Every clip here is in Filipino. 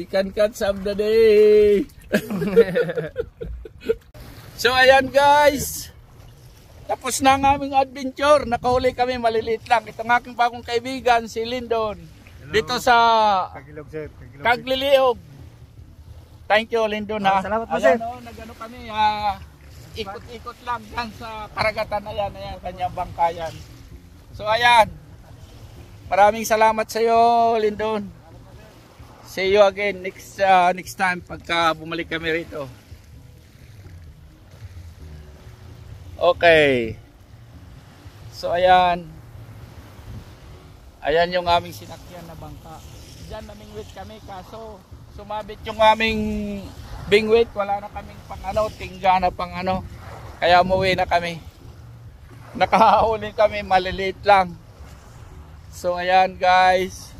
Chicken cuts of the day. So ayan guys, tapos na ang aming adventure. Nakahuli kami, maliliit lang. Ito ng aking bagong kaibigan, si Lindon. Hello. Dito sa Cagliliog. Thank you, Lindon, ha. Salamat po, sir. Nagano kami, ikot-ikot lang dyan sa karagatan na yan. Ayan, kanyang bangkayan. So ayan, maraming salamat sa iyo, Lindon. See you again next time pagka bumalik kami rito. Okay. So ayan. Ayan yung aming sinakyan na bangka. Diyan namingwit kami kaso sumabit yung aming bingwit. Wala na kaming pang tingga na pang Kaya umuwi na kami. Nakahuli kami, maliliit lang. So ayan guys,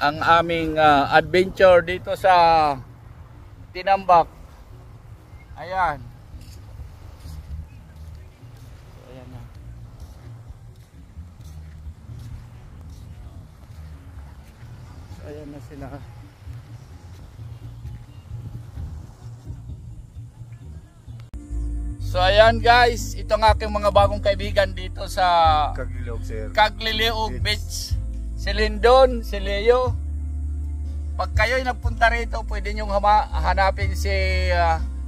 ang aming adventure dito sa Tinambak. Ayan. So ayan na. So ayan na sila. So ayan guys, ito ang aking mga bagong kaibigan dito sa Cagliliog Beach. Si Lindon, si Leo. Pag kayo'y nagpunta rito, pwede nyong hanapin si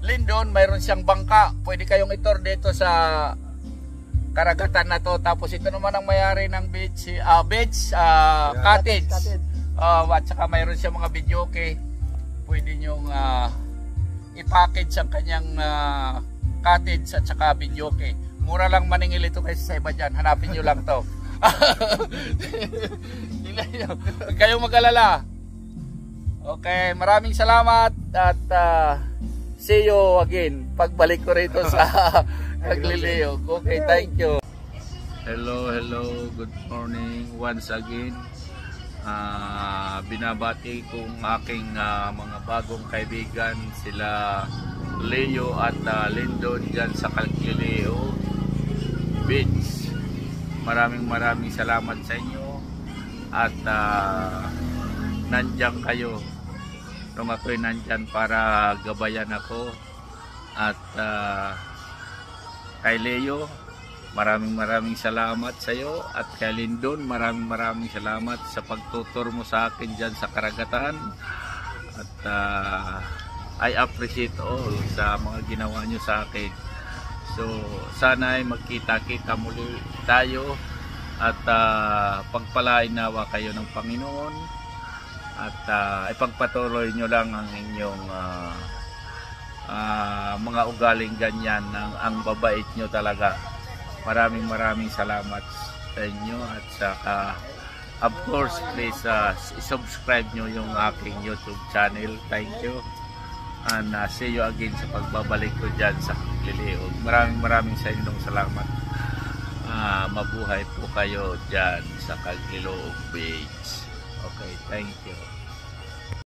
Lindon. Mayroon siyang bangka. Pwede kayong itor dito sa karagatan na to. Tapos ito naman ang mayari ng beach, cottage. At saka mayroon siyang mga videoke. Pwede nyong i-package ang kanyang cottage at saka videoke. Mura lang maningil ito kasi sa iba dyan. Hanapin nyo lang to. Huwag kayong mag-alala. Okay, maraming salamat at see you again pagbalik ko rito sa Cagliliog. Okay, thank you. Hello, good morning once again. Binabati kong aking mga bagong kaibigan, sila Leo at Lindon dyan sa Cagliliog Beach. Maraming salamat sa inyo at nandyan kayo nung ako'y nandyan para gabayan ako. At kay Leo, maraming salamat sa iyo, at kay Lindon, maraming salamat sa pagtutur mo sa akin dyan sa karagatan. At I appreciate all sa mga ginawa nyo sa akin. So sana ay magkita-kita muli tayo at pagpalain nawa kayo ng Panginoon at ipagpatuloy nyo lang ang inyong mga ugaling ganyan, ang babait nyo talaga. Maraming salamat sa inyo at saka of course please subscribe nyo yung aking YouTube channel. Thank you. And see you again sa pagbabalik ko dyan sa Cagliliog. Maraming sa inyong salamat. Mabuhay po kayo dyan sa Cagliliog Beach. Okay, thank you.